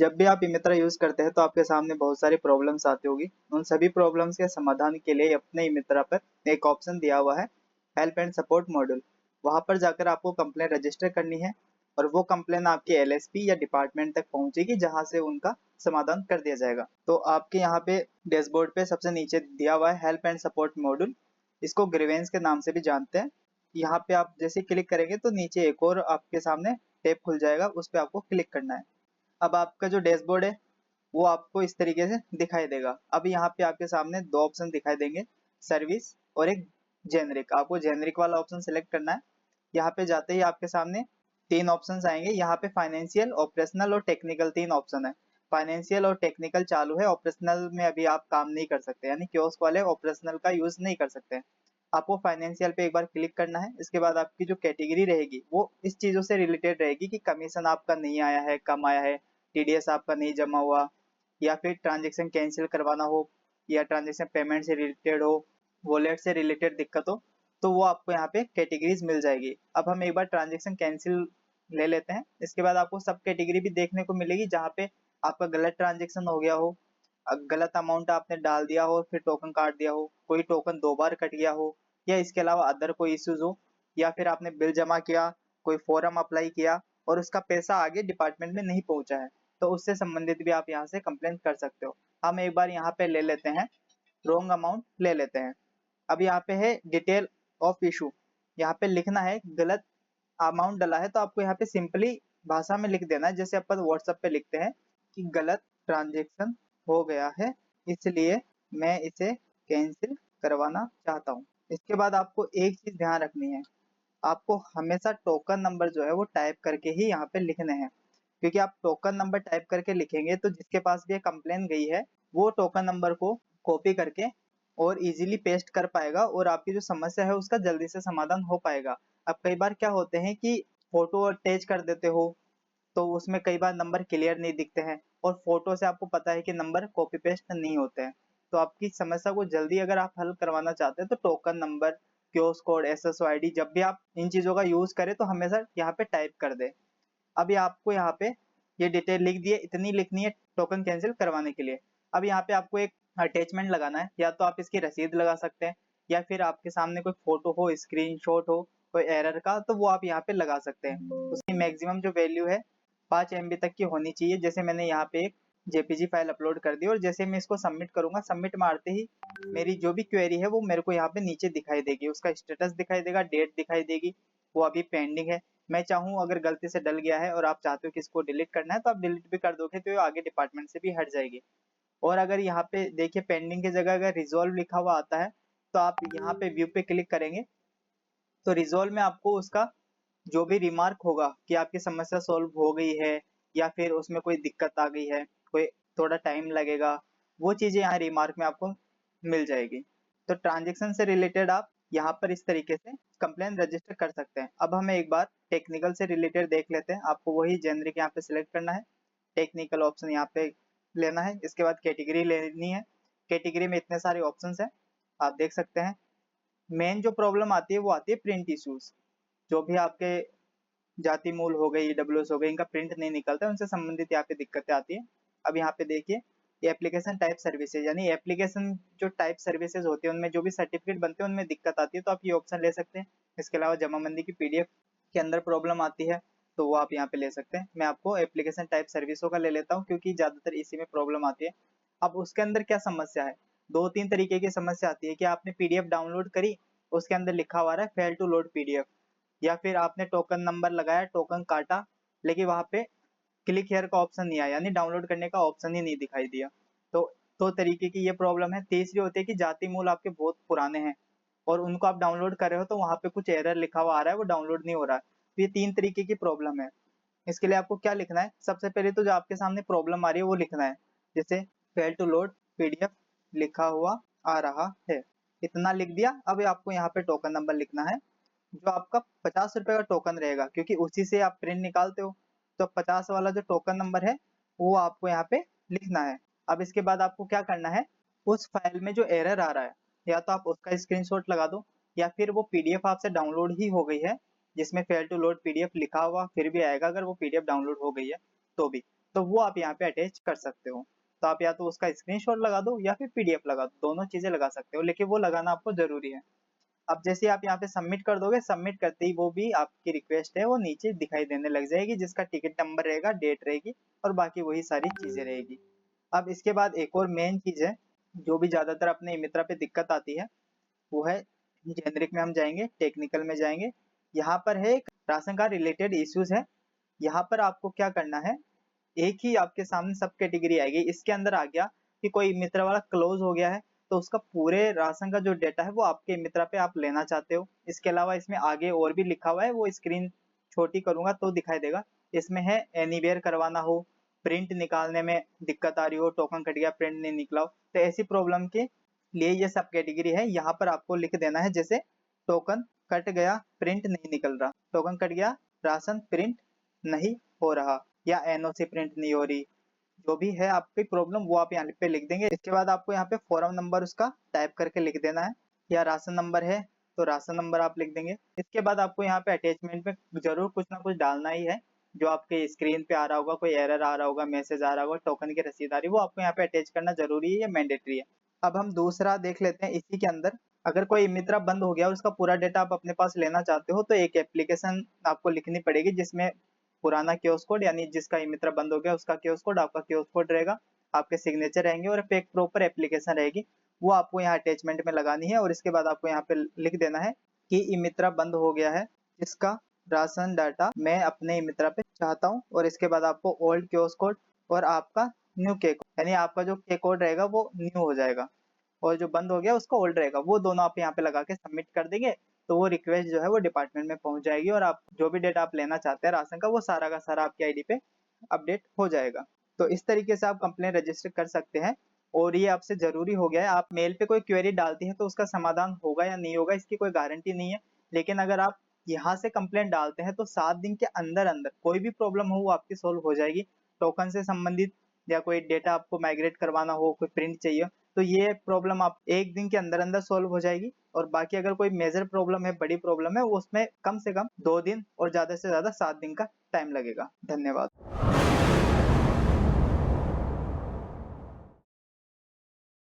जब भी आप इमित्रा यूज करते हैं तो आपके सामने बहुत सारी प्रॉब्लम्स आती होगी। उन सभी प्रॉब्लम्स के समाधान के लिए अपने इमित्रा पर एक ऑप्शन दिया हुआ है, हेल्प एंड सपोर्ट मॉड्यूल। वहां पर जाकर आपको कंप्लेन रजिस्टर करनी है और वो कंप्लेन आपके एलएसपी या डिपार्टमेंट तक पहुंचेगी, जहां से उनका समाधान कर दिया जाएगा। तो आपके यहाँ पे डैशबोर्ड पे सबसे नीचे दिया हुआ है हेल्प एंड सपोर्ट मॉड्यूल। इसको ग्रीवेंस के नाम से भी जानते हैं। यहाँ पे आप जैसे क्लिक करेंगे तो नीचे एक और आपके सामने टैब खुल जाएगा, उस पर आपको क्लिक करना है। अब आपका जो डैशबोर्ड है वो आपको इस तरीके से दिखाई देगा। अब यहाँ पे आपके सामने दो ऑप्शन दिखाई देंगे, सर्विस और एक जेनरिक। आपको जेनरिक वाला ऑप्शन सिलेक्ट करना है। यहाँ पे जाते ही आपके सामने तीन ऑप्शन आएंगे। यहाँ पे फाइनेंशियल, ऑपरेशनल और टेक्निकल तीन ऑप्शन है। फाइनेंशियल और टेक्निकल चालू है, ऑपरेशनल में अभी आप काम नहीं कर सकते, यानी कियोस्क वाले ऑपरेशनल का यूज नहीं कर सकते। आपको फाइनेंशियल पे एक बार क्लिक करना है। इसके बाद आपकी जो कैटेगरी रहेगी वो इस चीजों से रिलेटेड रहेगी कि कमीशन आपका नहीं आया है, कम आया है, टीडीएस आपका नहीं जमा हुआ, या फिर ट्रांजेक्शन कैंसिल करवाना हो, या ट्रांजेक्शन पेमेंट से रिलेटेड हो, वॉलेट से रिलेटेड दिक्कत हो, तो वो आपको यहाँ पे कैटेगरीज मिल जाएगी। अब हम एक बार ट्रांजेक्शन कैंसिल ले लेते हैं। इसके बाद आपको सब कैटेगरी भी देखने को मिलेगी, जहाँ पे आपका गलत ट्रांजेक्शन हो गया हो, गलत अमाउंट आपने डाल दिया हो, फिर टोकन काट दिया हो, कोई टोकन दो बार कट गया हो, या इसके अलावा अदर कोई इश्यूज हो, या फिर आपने बिल जमा किया, कोई फॉर्म अप्लाई किया और उसका पैसा आगे डिपार्टमेंट में नहीं पहुंचा है, तो उससे संबंधित भी आप यहाँ से कंप्लेन कर सकते हो। हम एक बार यहाँ पे ले लेते हैं, रॉन्ग अमाउंट ले लेते हैं। अब यहाँ पे है डिटेल ऑफ इशू। यहाँ पे लिखना है गलत अमाउंट डला है, तो आपको यहाँ पे सिंपली भाषा में लिख देना है, जैसे अपन व्हाट्सएप पे लिखते हैं कि गलत ट्रांजेक्शन हो गया है, इसलिए मैं इसे कैंसिल करवाना चाहता हूँ। इसके बाद आपको एक चीज ध्यान रखनी है, आपको हमेशा टोकन नंबर जो है वो टाइप करके ही यहाँ पे लिखने हैं, क्योंकि आप टोकन नंबर टाइप करके लिखेंगे तो जिसके पास भी कंप्लेन गई है वो टोकन नंबर को कॉपी करके और इजीली पेस्ट कर पाएगा और आपकी जो समस्या है उसका जल्दी से समाधान हो पाएगा। अब कई बार क्या होते हैं कि फोटो अटैच कर देते हो तो उसमें कई बार नंबर क्लियर नहीं दिखते हैं, और फोटो से आपको पता है कि नंबर कॉपी पेस्ट नहीं होते हैं। तो आपकी समस्या को जल्दी अगर आप हल करवाना चाहते हैं तो token number, QR code, SSO ID, जब भी आप इन चीजों का यूज करें तो हमेशा यहाँ पे टाइप कर दे। अभी आपको यहाँ पे ये डिटेल लिख दिए, इतनी लिखनी है टोकन कैंसिल करवाने के लिए। अब यहाँ पे आपको एक अटैचमेंट लगाना है, या तो आप इसकी रसीद लगा सकते हैं, या फिर आपके सामने कोई फोटो हो, स्क्रीनशॉट हो कोई एरर का, तो वो आप यहाँ पे लगा सकते हैं। उसकी मैक्सिमम जो वैल्यू है 5 MB तक की होनी चाहिए। जैसे मैंने यहाँ पे एक जेपीजी फाइल अपलोड कर दी और जैसे मैं इसको सबमिट करूंगा, सबमिट मारते ही मेरी जो भी क्वेरी है वो मेरे को यहाँ पे नीचे दिखाई देगी, उसका स्टेटस दिखाई देगा, डेट दिखाई देगी, वो अभी पेंडिंग है। मैं चाहूँ अगर गलती से डल गया है और आप चाहते हो कि इसको डिलीट करना है तो आप डिलीट भी कर दोगे, तो ये आगे डिपार्टमेंट से भी हट जाएगी। और अगर यहाँ पे देखिए पेंडिंग की जगह अगर रिजॉल्व लिखा हुआ आता है तो आप यहाँ पे व्यू पे क्लिक करेंगे तो रिजॉल्व में आपको उसका जो भी रिमार्क होगा कि आपकी समस्या सॉल्व हो गई है या फिर उसमें कोई दिक्कत आ गई है, कोई थोड़ा टाइम लगेगा, वो चीजें यहाँ रिमार्क में आपको मिल जाएगी। तो ट्रांजेक्शन से रिलेटेड आप यहाँ पर इस तरीके से कंप्लेन रजिस्टर कर सकते हैं। अब हमें एक बार टेक्निकल से रिलेटेड देख लेते हैं। आपको वही जेनरिक यहाँ पे सिलेक्ट करना है, टेक्निकल ऑप्शन यहाँ पे लेना है, इसके बाद कैटेगरी लेनी है। कैटेगरी में इतने सारे ऑप्शंस हैं, आप देख सकते हैं। मेन जो प्रॉब्लम आती है वो आती है प्रिंट इश्यूज। जो भी आपके जाति मूल हो गई, ईडब्ल्यूएस हो गई, इनका प्रिंट नहीं निकलता है, उनसे संबंधित यहाँ पे दिक्कतें आती है। अब यहाँ पे देखिए ये एप्लीकेशन टाइप सर्विसेज, यानी एप्लीकेशन जो टाइप सर्विसेज होती है उनमें जो भी सर्टिफिकेट बनते हैं उनमें दिक्कत आती है, तो आप ये ऑप्शन ले सकते हैं। इसके अलावा जमाबंदी की पीडीएफ के अंदर प्रॉब्लम आती है तो वो आप यहाँ पे ले सकते हैं। मैं आपको एप्लीकेशन टाइप सर्विसों का ले लेता हूँ क्योंकि ज्यादातर इसी में प्रॉब्लम आती है। अब उसके अंदर क्या समस्या है, दो तीन तरीके की समस्या आती है कि आपने पीडीएफ डाउनलोड करी, उसके अंदर लिखा हुआ है फेल टू लोड पीडीएफ, या फिर आपने टोकन नंबर लगाया, टोकन काटा, लेकिन वहां पे क्लिक हियर का ऑप्शन नहीं आया, यानी डाउनलोड करने का ऑप्शन ही नहीं दिखाई दिया। तो दो तरीके की ये प्रॉब्लम है। तीसरी होती है कि जाति मूल आपके बहुत पुराने हैं और उनको आप डाउनलोड कर रहे हो तो वहां पे कुछ एरर लिखा हुआ आ रहा है, वो डाउनलोड नहीं हो रहा है। तो ये तीन तरीके की प्रॉब्लम है। इसके लिए आपको क्या लिखना है, सबसे पहले तो जो आपके सामने प्रॉब्लम आ रही है वो लिखना है। जैसे फेल टू लोड पीडीएफ लिखा हुआ आ रहा है, इतना लिख दिया। अब आपको यहाँ पे टोकन नंबर लिखना है, जो आपका 50 रुपए का टोकन रहेगा, क्योंकि उसी से आप प्रिंट निकालते हो। तो 50 वाला जो टोकन नंबर है वो आपको यहाँ पे लिखना है। अब इसके बाद आपको क्या करना है, उस फाइल में जो एरर आ रहा है या तो आप उसका स्क्रीनशॉट लगा दो, या फिर वो पीडीएफ आपसे डाउनलोड ही हो गई है जिसमें फेल टू लोड पीडीएफ लिखा हुआ फिर भी आएगा, अगर वो पीडीएफ डाउनलोड हो गई है तो भी। तो वो आप यहाँ पे अटैच कर सकते हो। तो आप या तो उसका स्क्रीनशॉट लगा दो या फिर पीडीएफ लगा दो, दोनों चीजें लगा सकते हो, लेकिन वो लगाना आपको जरूरी है। अब जैसे आप यहाँ पे सबमिट कर दोगे, सबमिट करते ही वो भी आपकी रिक्वेस्ट है वो नीचे दिखाई देने लग जाएगी, जिसका टिकट नंबर रहेगा, डेट रहेगी और बाकी वही सारी चीजें रहेगी। अब इसके बाद एक और मेन चीज है जो भी ज्यादातर अपने मित्रा पे दिक्कत आती है, वो है जेनरिक में हम जाएंगे, टेक्निकल में जाएंगे। यहाँ पर है एक राशन कार्ड रिलेटेड इश्यूज है। यहाँ पर आपको क्या करना है, एक ही आपके सामने सब कैटेगरी आएगी। इसके अंदर आ गया कि कोई मित्रा वाला क्लोज हो गया है, तो उसका पूरे राशन का जो डेटा है वो आपके मित्रा पे आप लेना चाहते हो। इसके अलावा इसमें आगे और भी लिखा हुआ है, वो स्क्रीन छोटी करूंगा तो दिखाई देगा। इसमें है एनीवेयर करवाना हो, प्रिंट निकालने में दिक्कत आ रही हो, टोकन कट गया प्रिंट नहीं निकला हो, तो ऐसी प्रॉब्लम के लिए ये सब कैटेगरी है। यहाँ पर आपको लिख देना है, जैसे टोकन कट गया प्रिंट नहीं निकल रहा, टोकन कट गया राशन प्रिंट नहीं हो रहा, या एनओसी प्रिंट नहीं हो रही, जो भी है आपकी प्रॉब्लम वो आप यहाँ पे लिख देंगे। इसके बाद आपको यहाँ पे फॉर्म नंबर उसका टाइप करके लिख देना है, या राशन नंबर है तो राशन नंबर आप लिख देंगे। इसके बाद आपको यहाँ पे अटैचमेंट में जरूर कुछ ना कुछ डालना ही है, जो आपके स्क्रीन पे आ रहा होगा, कोई एरर आ रहा होगा, मैसेज आ रहा होगा, टोकन की रसीद आ रही है, वो आपको यहाँ पे अटैच करना जरूरी है, या मैंडेटरी है। अब हम दूसरा देख लेते हैं इसी के अंदर। अगर कोई मित्रा बंद हो गया और उसका पूरा डेटा आप अपने पास लेना चाहते हो, तो एक एप्लीकेशन आपको लिखनी पड़ेगी, जिसमें पुराना क्योस कोड, यानी जिसका ई मित्रा बंद हो गया उसका क्योस कोड, आपका क्योस कोड रहेगा, आपके सिग्नेचर रहेंगे और एक प्रॉपर एप्लीकेशन रहेगी, वो आपको यहाँ अटैचमेंट में लगानी है। और इसके बाद आपको यहाँ पे लिख देना है कि ई मित्रा बंद हो गया है, जिसका राशन डाटा मैं अपने ई मित्रा पे चाहता हूँ। और इसके बाद आपको ओल्ड क्योस कोड और आपका न्यू के कोड, यानी आपका जो के कोड रहेगा वो न्यू हो जाएगा और जो बंद हो गया उसका ओल्ड रहेगा, वो दोनों आप यहाँ पे लगा के सबमिट कर देंगे। तो वो रिक्वेस्ट जो है वो डिपार्टमेंट में पहुंच जाएगी और आप जो भी डेटा आप लेना चाहते हैं राशन का, वो सारा का सारा आपकी आईडी पे अपडेट हो जाएगा। तो इस तरीके से आप कंप्लेन रजिस्टर कर सकते हैं। और ये आपसे जरूरी हो गया है, आप मेल पे कोई क्वेरी डालती है तो उसका समाधान होगा या नहीं होगा इसकी कोई गारंटी नहीं है, लेकिन अगर आप यहाँ से कंप्लेंट डालते हैं तो 7 दिन के अंदर अंदर कोई भी प्रॉब्लम हो वो आपकी सोल्व हो जाएगी। टोकन से संबंधित या कोई डेटा आपको माइग्रेट करवाना हो, कोई प्रिंट चाहिए, तो ये प्रॉब्लम आप 1 दिन के अंदर अंदर सोल्व हो जाएगी। और बाकी अगर कोई मेजर प्रॉब्लम है, बड़ी प्रॉब्लम है, वो उसमें कम से कम 2 दिन और ज्यादा से ज्यादा 7 दिन का टाइम लगेगा। धन्यवाद।